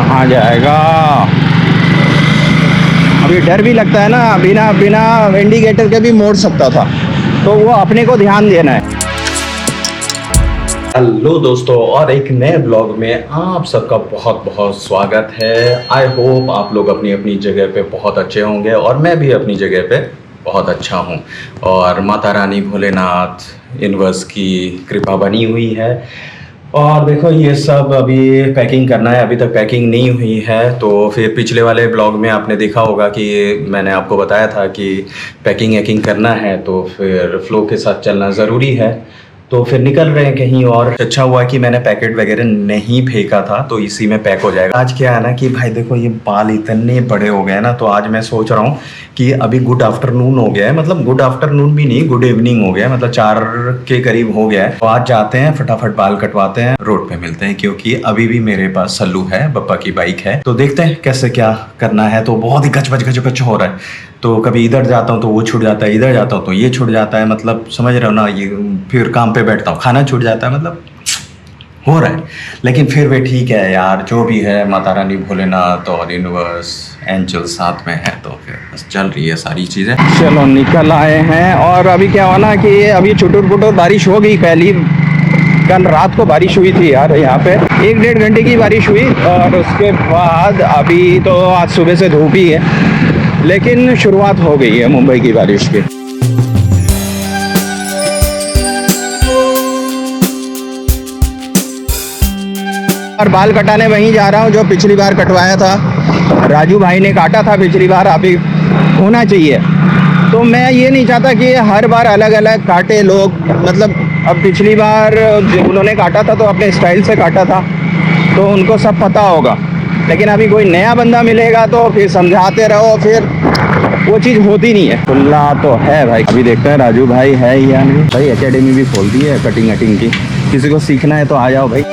कहाँ जाएगा। अभी डर भी लगता है ना, बिना बिना इंडिकेटर के भी मोड़ सकता था, तो वो अपने को ध्यान देना है। हेलो दोस्तों, और एक नए ब्लॉग में आप सबका बहुत बहुत स्वागत है। आई होप आप लोग अपनी अपनी जगह पे बहुत अच्छे होंगे और मैं भी अपनी जगह पे बहुत अच्छा हूँ। और माता रानी भोलेनाथ यूनिवर्स की कृपा बनी हुई है। और देखो ये सब अभी पैकिंग करना है, अभी तक पैकिंग नहीं हुई है। तो फिर पिछले वाले ब्लॉग में आपने देखा होगा कि मैंने आपको बताया था कि पैकिंग वैकिंग करना है, तो फिर फ्लो के साथ चलना ज़रूरी है। तो फिर निकल रहे हैं कहीं और। अच्छा हुआ कि मैंने पैकेट वगैरह नहीं फेंका था, तो इसी में पैक हो जाएगा। आज क्या है ना कि भाई देखो ये बाल इतने बड़े हो गए ना, तो आज मैं सोच रहा हूँ कि अभी गुड आफ्टरनून हो गया है, मतलब गुड आफ्टरनून भी नहीं, गुड इवनिंग हो गया है, मतलब 4 के करीब हो गया है। तो आज जाते हैं, फटाफट बाल कटवाते हैं, रोड पे मिलते हैं, क्योंकि अभी भी मेरे पास सल्लू है, बप्पा की बाइक है। तो देखते हैं कैसे क्या करना है। तो बहुत ही गच हो रहा है। तो कभी इधर जाता हूँ तो वो छूट जाता है, इधर जाता हूँ तो ये छूट जाता है, मतलब समझ रहे हो ना। ये फिर काम पे बैठता हूँ, खाना छूट जाता है, मतलब हो रहा है। लेकिन फिर भी ठीक है यार, जो भी है, माता रानी भोलेनाथ और यूनिवर्स एंजल साथ में है, तो फिर बस चल रही है सारी चीज़ें। चलो निकल आए हैं। और अभी क्या हुआ ना कि अभी छुटुर पुटुर बारिश हो गई। पहली कल रात को बारिश हुई थी यार, यहाँ पे 1-1.5 घंटे की बारिश हुई। और उसके बाद अभी तो आज सुबह से धूप ही है, लेकिन शुरुआत हो गई है मुंबई की बारिश की। और बाल कटाने वहीं जा रहा हूँ जो पिछली बार कटवाया था, राजू भाई ने काटा था पिछली बार। अभी होना चाहिए। तो मैं ये नहीं चाहता कि हर बार अलग अलग काटे लोग, मतलब अब पिछली बार उन्होंने काटा था तो अपने स्टाइल से काटा था, तो उनको सब पता होगा। लेकिन अभी कोई नया बंदा मिलेगा तो फिर समझाते रहो, फिर वो चीज़ होती नहीं है। खुला तो है भाई, अभी देखते हैं राजू भाई है या नहीं। भाई एकेडमी भी खोल दी है कटिंग वटिंग की, किसी को सीखना है तो आ जाओ भाई।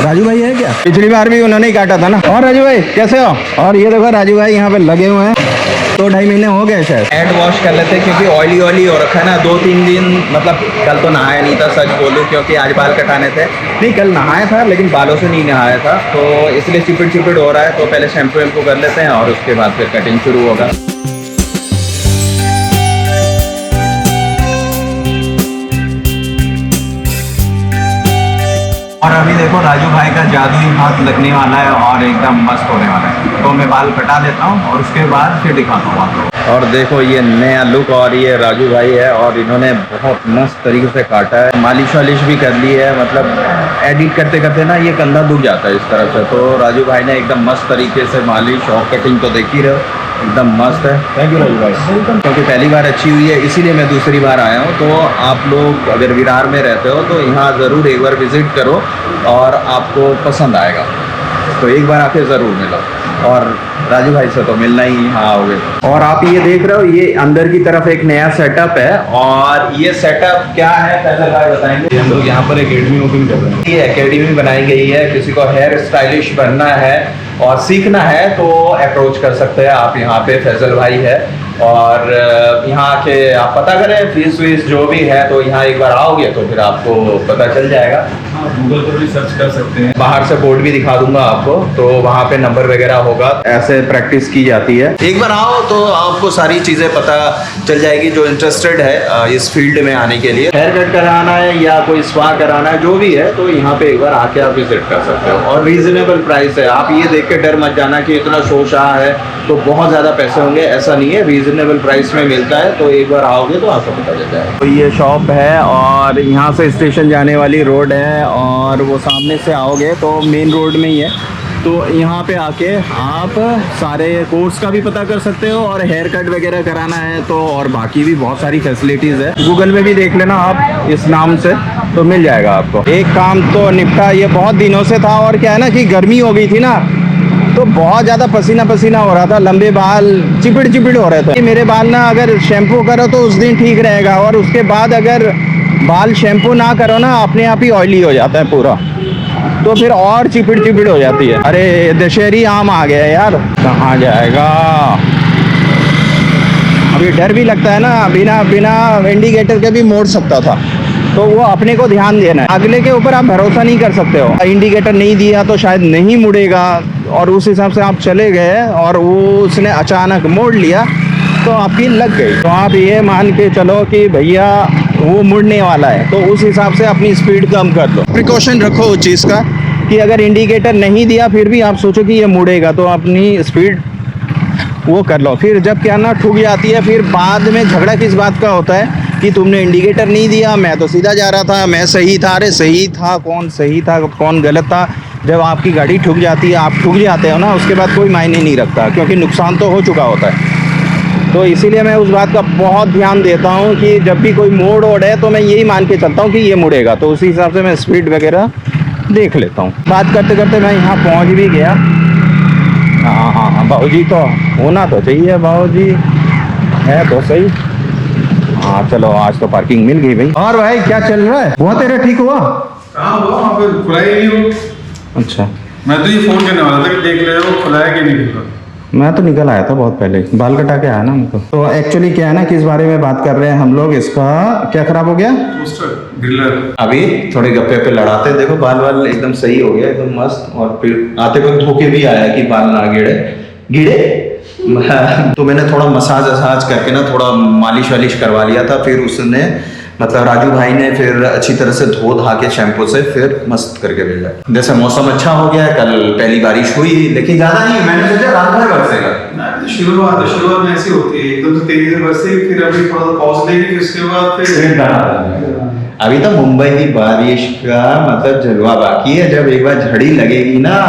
राजू भाई है क्या? पिछली बार भी उन्होंने ही काटा था ना। और राजू भाई कैसे हो? और ये देखो राजू भाई यहाँ पे लगे हुए हैं, 2-2.5 महीने हो गए शायद। हेड वॉश कर लेते हैं क्योंकि ऑयली हो रखा है ना 2-3 दिन। मतलब कल तो नहाया नहीं था, सच बोलूँ, क्योंकि आज बाल कटाने थे। नहीं, कल नहाया था लेकिन बालों से नहीं नहाया था, तो इसलिए चिपड़ हो रहा है। तो पहले शैम्पू वैम्पू कर लेते हैं और उसके बाद फिर कटिंग शुरू होगा। और अभी देखो राजू भाई का जादुई हाथ लगने वाला है और एकदम मस्त होने वाला है। तो मैं बाल कटा देता हूँ और उसके बाद फिर दिखाता हूँ आपको। और देखो ये नया लुक, और ये राजू भाई है और इन्होंने बहुत मस्त तरीके से काटा है, मालिश वालिश भी कर ली है। मतलब एडिट करते करते ना ये कंधा दुख जाता है इस तरह से। तो राजू भाई ने एकदम मस्त तरीके से मालिश और कटिंग तो देख ही रहे हो, एकदम मस्त है। थैंक यू राजू भाई, क्योंकि पहली बार अच्छी हुई है इसीलिए मैं दूसरी बार आया हूँ। तो आप लोग अगर विरार में रहते हो तो यहाँ ज़रूर एक बार विज़िट करो और आपको पसंद आएगा। तो एक बार आके ज़रूर मिलो, और राजू भाई से तो मिलना ही यहाँ आओगे। और आप ये देख रहे हो, ये अंदर की तरफ एक नया सेटअप है। और ये सेटअप क्या है पहले भाई बताएंगे। हम लोग यहाँ पर एकेडमी ओपन कर रहे हैं। ये एकेडमी बनाई गई है, किसी को हेयर स्टाइलिश बनना है और सीखना है तो अप्रोच कर सकते हैं आप। यहाँ पे फैजल भाई है, और यहाँ आके आप पता करें फीस वीस जो भी है। तो यहाँ एक बार आओगे तो फिर आपको पता चल जाएगा। गूगल पर भी सर्च कर सकते हैं, बाहर से बोर्ड भी दिखा दूंगा आपको, तो वहाँ पे नंबर वगैरह होगा। ऐसे प्रैक्टिस की जाती है। एक बार आओ तो आपको सारी चीज़ें पता चल जाएगी। जो इंटरेस्टेड है इस फील्ड में आने के लिए, हेयर कट कराना है या कोई स्पा कराना है, जो भी है, तो यहाँ पे एक बार आके आप विजिट कर सकते हो। और रीजनेबल प्राइस है। आप ये देख के डर मत जाना कि इतना शोशाह है तो बहुत ज़्यादा पैसे होंगे, ऐसा नहीं है। रीजनेबल प्राइस में मिलता है, तो एक बार आओगे तो आपको पता चल जाएगा। तो ये शॉप है और यहाँ से स्टेशन जाने वाली रोड है, और वो सामने से आओगे तो मेन रोड में ही है। तो यहाँ पे आके आप सारे कोर्स का भी पता कर सकते हो, और हेयर कट वगैरह कराना है तो, और बाकी भी बहुत सारी फैसिलिटीज़ है। गूगल में भी देख लेना आप इस नाम से, तो मिल जाएगा आपको। एक काम तो निपटा, ये बहुत दिनों से था। और क्या है ना कि गर्मी हो गई थी ना, तो बहुत ज़्यादा पसीना पसीना हो रहा था, लंबे बाल चिपड़ हो रहे थे। मेरे बाल ना अगर शैम्पू करो तो उस दिन ठीक रहेगा, और उसके बाद अगर बाल शैम्पू ना करो ना, अपने आप ही ऑयली हो जाता है पूरा, तो फिर और चिपड़ हो जाती है। अरे दशहरी आम आ गया यार, कहाँ जाएगा। अभी डर भी लगता है ना, बिना बिना इंडिकेटर के भी मोड़ सकता था, तो वो अपने को ध्यान देना है, अगले के ऊपर आप भरोसा नहीं कर सकते हो। इंडिकेटर नहीं दिया तो शायद नहीं मुड़ेगा, और उस हिसाब से आप चले गए और वो उसने अचानक मोड़ लिया तो आपकी लग गई। तो आप ये मान के चलो कि भैया वो मुड़ने वाला है, तो उस हिसाब से अपनी स्पीड कम कर लो। प्रिकॉशन रखो उस चीज़ का कि अगर इंडिकेटर नहीं दिया फिर भी आप सोचो कि ये मुड़ेगा, तो अपनी स्पीड वो कर लो। फिर जब क्या ना ठुक जाती है, फिर बाद में झगड़ा किस बात का होता है कि तुमने इंडिकेटर नहीं दिया, मैं तो सीधा जा रहा था, मैं सही था। अरे सही था कौन गलत था? जब आपकी गाड़ी ठुक जाती है, आप ठुक जाते हो ना, उसके बाद कोई मायने नहीं रखता, क्योंकि नुकसान तो हो चुका होता है। तो इसीलिए मैं उस बात का बहुत ध्यान देता हूँ कि जब भी कोई मोड़ ओड़ है तो मैं यही मान के चलता हूँ कि ये मुड़ेगा, तो उसी हिसाब से मैं स्पीड वगैरह देख लेता हूँ। बात करते करते मैं यहाँ पहुँच भी गया। हाँ, बाबूजी तो होना तो चाहिए, बाबूजी है तो सही। हाँ चलो, आज तो पार्किंग मिल गई भाई। और भाई क्या चल रहा है? हुआ तेरा ठीक हुआ? कहाँ हुआ? वहाँ पे खुला ही नहीं हो। अच्छा, मैं तो ये फोन करने वाला था कि देख ले वो खुला है कि नहीं खुला। मैं तो निकल आया था बहुत पहले, बाल कटा के आया ना हमको। तो एक्चुअली क्या है ना, किस बारे में बात कर रहे हैं हम लोग, इसका क्या खराब हो गया? Toaster griller. अभी थोड़े गप्पे पे लड़ाते, देखो बाल वाल एकदम सही हो गया, एकदम मस्त। और फिर आते वक्त धोके भी आया कि बाल ना गिरे तो मैंने थोड़ा मसाज वसाज करके ना थोड़ा मालिश वालिश करवा लिया था। फिर उसने मतलब राजू भाई ने फिर अच्छी तरह से धो धा के शैम्पू से फिर मस्त करके भेजा। जैसे मौसम अच्छा हो गया, कल पहली बारिश हुई लेकिन ज्यादा नहीं, मैंने सोचा रात भर बरसेगा। शुरुआत में ऐसी होती है, एकदम से तेजी से बरसे, फिर अभी थोड़ा सा पॉज लेगी, फिर उसके बाद फिर अभी तो मुंबई की बारिश का मतलब जलवा बाकी है। जब एक बार झड़ी लगेगी ना,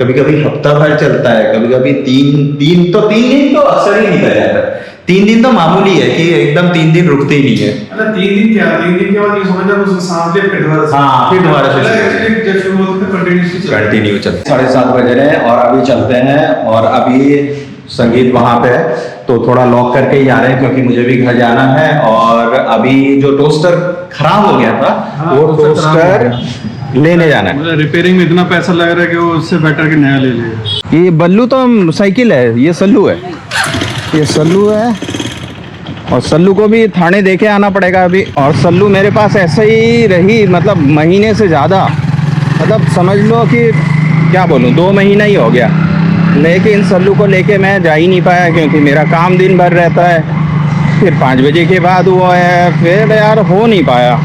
कभी कभी हफ्ता भर चलता है, कभी कभी तीन दिन तो अक्सर ही निकल जाता है। 3 दिन तो मामूली है कि एकदम 3 दिन रुकते ही नहीं है। 3 दिन क्या, 3 दिन के बाद ये समझना उसमें सांस ले, फिर दोबारा फिर दोबारा जब शुरू होता है कंटिन्यू चलता है। 7:30 बज रहे हैं और अभी चलते हैं। और अभी संगीत वहां पे है तो थोड़ा लॉक करके ही जा रहे हैं, क्योंकि मुझे भी घर जाना है। और अभी जो टोस्टर खराब हो गया था, वो टोस्टर लेने जाना है। रिपेयरिंग में इतना पैसा लग रहा है कि वो उससे बेटर कि नया ले ले। ये बल्लू तो साइकिल है, ये सल्लू है, ये सल्लू है। और सल्लू को भी थाने देके आना पड़ेगा अभी। और सल्लू मेरे पास ऐसे ही रही, मतलब महीने से ज़्यादा, मतलब समझ लो कि क्या बोलूँ, 2 महीना ही हो गया। लेकिन सल्लू को लेके मैं जा ही नहीं पाया, क्योंकि मेरा काम दिन भर रहता है। फिर 5 बजे के बाद हुआ है, फिर यार हो नहीं पाया।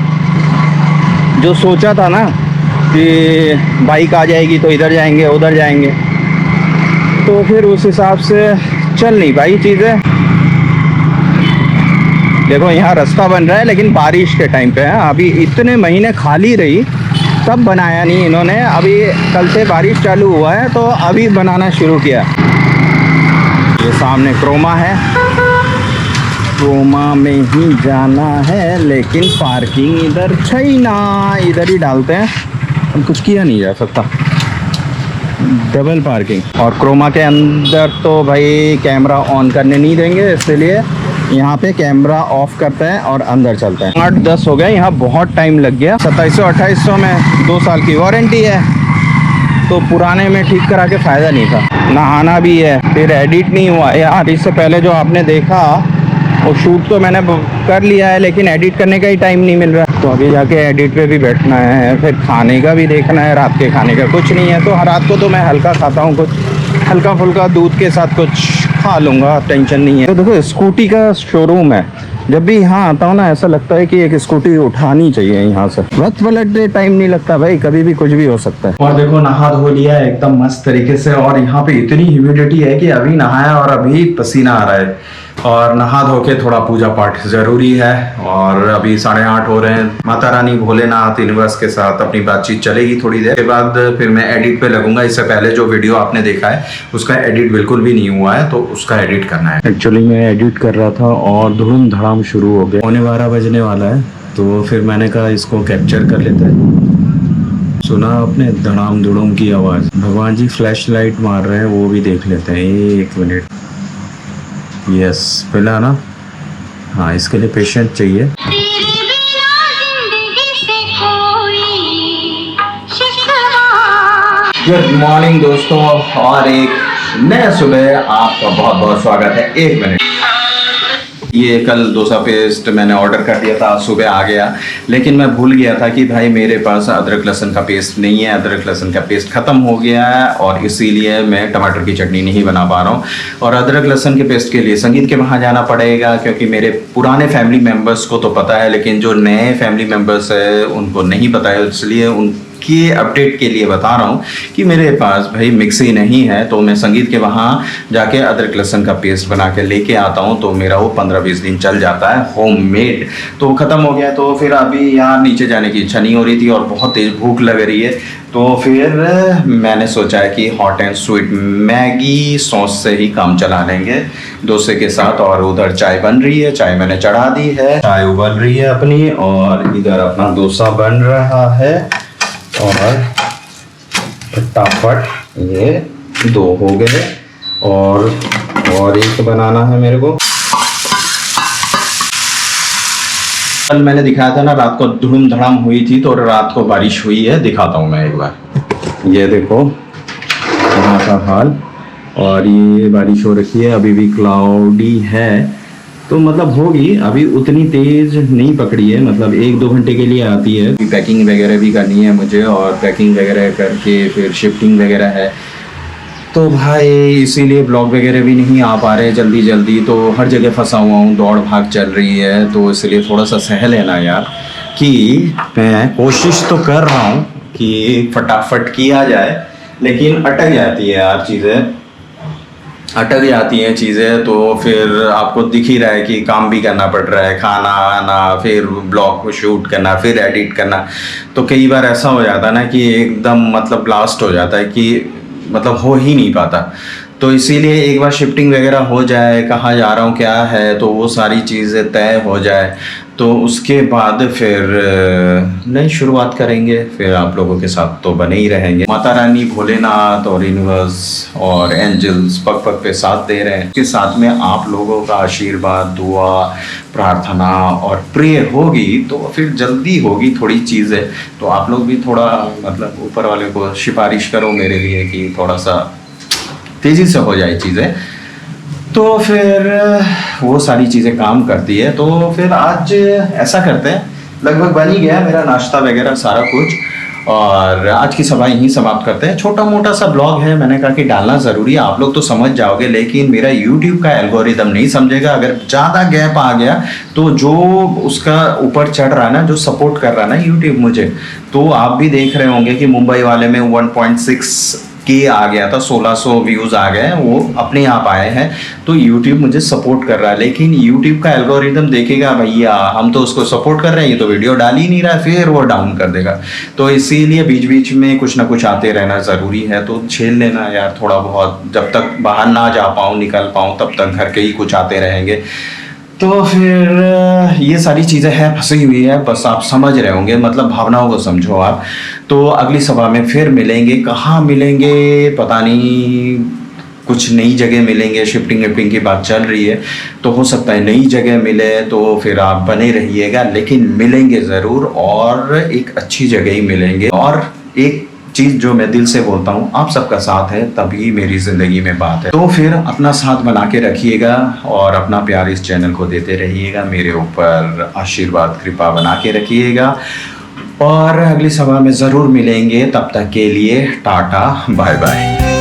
जो सोचा था ना कि बाइक आ जाएगी तो इधर जाएंगे उधर जाएंगे, तो फिर उस हिसाब से चल नहीं पाई चीज़ें। देखो यहाँ रास्ता बन रहा है, लेकिन बारिश के टाइम पे है। अभी इतने महीने खाली रही, तब बनाया नहीं इन्होंने। अभी कल से बारिश चालू हुआ है तो अभी बनाना शुरू किया। ये सामने क्रोमा है, क्रोमा में ही जाना है, लेकिन पार्किंग इधर छैना, इधर ही डालते हैं। हम कुछ किया नहीं जा सकता, डबल पार्किंग। और क्रोमा के अंदर तो भाई कैमरा ऑन करने नहीं देंगे, इसलिए यहाँ पे कैमरा ऑफ करते हैं और अंदर चलते हैं। 8-10 हो गया, यहाँ बहुत टाइम लग गया। 2700-2800 में 2 साल की वारंटी है, तो पुराने में ठीक करा के फ़ायदा नहीं था। नहाना भी है, फिर एडिट नहीं हुआ यार। इससे पहले जो आपने देखा वो शूट तो मैंने कर लिया है, लेकिन एडिट करने का ही टाइम नहीं मिल रहा। तो अभी जाके एडिट पे भी बैठना है, फिर खाने का भी देखना है। रात के खाने का कुछ नहीं है, तो रात को तो मैं हल्का खाता हूँ, कुछ हल्का फुल्का दूध के साथ कुछ खा लूँगा, टेंशन नहीं है। तो देखो स्कूटी का शोरूम है, जब भी यहाँ आता हूँ ना ऐसा लगता है कि एक स्कूटी उठानी चाहिए यहाँ से। वक्त पलटते टाइम नहीं लगता भाई, कभी भी कुछ भी हो सकता है। और देखो नहा धो लिया है एकदम मस्त तरीके से, और यहाँ पे इतनी ह्यूमिडिटी है कि अभी नहाया और अभी पसीना आ रहा है। और नहा धो के थोड़ा पूजा पाठ जरूरी है। और अभी 8:30 हो रहे हैं। माता रानी भोलेनाथ यूनिवर्स के साथ अपनी बातचीत चलेगी थोड़ी देर के बाद, फिर मैं एडिट पे लगूंगा। इससे पहले जो वीडियो आपने देखा है उसका एडिट बिल्कुल भी नहीं हुआ है, तो उसका एडिट करना है। एक्चुअली मैं एडिट कर रहा था और धूम धड़ाम शुरू हो गया। 12 बजने वाला है, तो फिर मैंने कहा इसको कैप्चर कर लेते हैं। सुना आपने धड़ाम धुड़ुम की आवाज़? भगवान जी फ्लैश लाइट मार रहे हैं, वो भी देख लेते हैं। 1 मिनट। यस, पहला ना, हाँ इसके लिए पेशेंट चाहिए। गुड मॉर्निंग दोस्तों, और एक नए सुबह आपका बहुत बहुत स्वागत है। 1 मिनट। ये कल डोसा पेस्ट मैंने ऑर्डर कर दिया था, आज सुबह आ गया, लेकिन मैं भूल गया था कि भाई मेरे पास अदरक लहसुन का पेस्ट नहीं है, अदरक लहसुन का पेस्ट ख़त्म हो गया है और इसीलिए मैं टमाटर की चटनी नहीं बना पा रहा हूँ। और अदरक लहसुन के पेस्ट के लिए संगीत के वहाँ जाना पड़ेगा, क्योंकि मेरे पुराने फैमिली मेम्बर्स को तो पता है, लेकिन जो नए फैमिली मेम्बर्स है उनको नहीं पता है, इसलिए उनके अपडेट के लिए बता रहा हूँ कि मेरे पास भाई मिक्सी नहीं है। तो मैं संगीत के वहाँ जाके अदरक लहसुन का पेस्ट बना के लेके आता हूँ, तो मेरा वो 15-20 दिन चल जाता है होममेड। तो वो ख़त्म हो गया, तो फिर अभी यहाँ नीचे जाने की इच्छा नहीं हो रही थी और बहुत तेज़ भूख लग रही है, तो फिर मैंने सोचा है कि hot and sweet Maggi sauce से ही काम चला लेंगे डोसे के साथ। और उधर चाय बन रही है, चाय मैंने चढ़ा दी है, चाय उबल रही है अपनी, और इधर अपना डोसा बन रहा है और फटाफट ये 2 हो गए और एक बनाना है मेरे को। कल मैंने दिखाया था ना, रात को धूम धड़ाम हुई थी, तो रात को बारिश हुई है, दिखाता हूँ मैं एक बार। ये देखो यहाँ का हाल, और ये बारिश हो रखी है, अभी भी क्लाउडी है, तो मतलब होगी, अभी उतनी तेज नहीं पकड़ी है, मतलब 1-2 घंटे के लिए आती है। पैकिंग वगैरह भी करनी है मुझे, और पैकिंग वगैरह करके फिर शिफ्टिंग वगैरह है, तो भाई इसीलिए ब्लॉग वगैरह भी नहीं आ पा रहे जल्दी जल्दी, तो हर जगह फंसा हुआ हूँ, दौड़ भाग चल रही है, तो इसलिए थोड़ा सा सह लेना यार, कि मैं कोशिश तो कर रहा हूँ कि फटाफट किया जाए, लेकिन अटक जाती है यार चीज़ें, अटक जाती हैं चीज़ें। तो फिर आपको दिख ही रहा है कि काम भी करना पड़ रहा है, खाना आना, फिर ब्लॉग को शूट करना, फिर एडिट करना, तो कई बार ऐसा हो जाता है ना कि एकदम मतलब ब्लास्ट हो जाता है कि मतलब हो ही नहीं पाता। तो इसीलिए एक बार शिफ्टिंग वगैरह हो जाए, कहाँ जा रहा हूँ क्या है, तो वो सारी चीज़ें तय हो जाए, तो उसके बाद फिर नई शुरुआत करेंगे, फिर आप लोगों के साथ तो बने ही रहेंगे। माता रानी, भोलेनाथ और यूनिवर्स और एंजल्स पग पग पे साथ दे रहे हैं, इसके साथ में आप लोगों का आशीर्वाद, दुआ, प्रार्थना और प्रेयर होगी, तो फिर जल्दी होगी थोड़ी चीज़ें। तो आप लोग भी थोड़ा मतलब ऊपर वाले को सिफारिश करो मेरे लिए कि थोड़ा सा तेज़ी से हो जाए चीज़ें, तो फिर वो सारी चीज़ें काम करती है। तो फिर आज ऐसा करते हैं, लगभग बन ही गया मेरा नाश्ता वगैरह सारा कुछ, और आज की सभा यहीं समाप्त करते हैं। छोटा मोटा सा ब्लॉग है, मैंने कहा कि डालना ज़रूरी है, आप लोग तो समझ जाओगे, लेकिन मेरा YouTube का एल्गोरिदम नहीं समझेगा। अगर ज़्यादा गैप आ गया तो जो उसका ऊपर चढ़ रहा है ना, जो सपोर्ट कर रहा है ना YouTube मुझे, तो आप भी देख रहे होंगे कि मुंबई वाले में 1.6 के आ गया था, 1600 व्यूज़ आ गए, वो अपने आप आए हैं, तो YouTube मुझे सपोर्ट कर रहा है। लेकिन YouTube का एल्गोरिदम देखेगा भैया हम तो उसको सपोर्ट कर रहे हैं, ये तो वीडियो डाल ही नहीं रहा है, फिर वो डाउन कर देगा। तो इसीलिए बीच बीच में कुछ ना कुछ आते रहना ज़रूरी है, तो झेल लेना यार थोड़ा बहुत, जब तक बाहर ना जा पाऊँ, निकल पाऊँ, तब तक घर के ही कुछ आते रहेंगे। तो फिर ये सारी चीज़ें हैं, फंसी हुई है, बस आप समझ रहे होंगे, मतलब भावनाओं को समझो आप। तो अगली सभा में फिर मिलेंगे, कहाँ मिलेंगे पता नहीं, कुछ नई जगह मिलेंगे, शिफ्टिंग विफ्टिंग की बात चल रही है, तो हो सकता है नई जगह मिले, तो फिर आप बने रहिएगा, लेकिन मिलेंगे ज़रूर, और एक अच्छी जगह ही मिलेंगे। और एक चीज़ जो मैं दिल से बोलता हूँ, आप सबका साथ है तभी मेरी ज़िंदगी में बात है। तो फिर अपना साथ बना के रखिएगा और अपना प्यार इस चैनल को देते रहिएगा, मेरे ऊपर आशीर्वाद कृपा बना के रखिएगा, और अगली सभा में ज़रूर मिलेंगे। तब तक के लिए टाटा बाय बाय।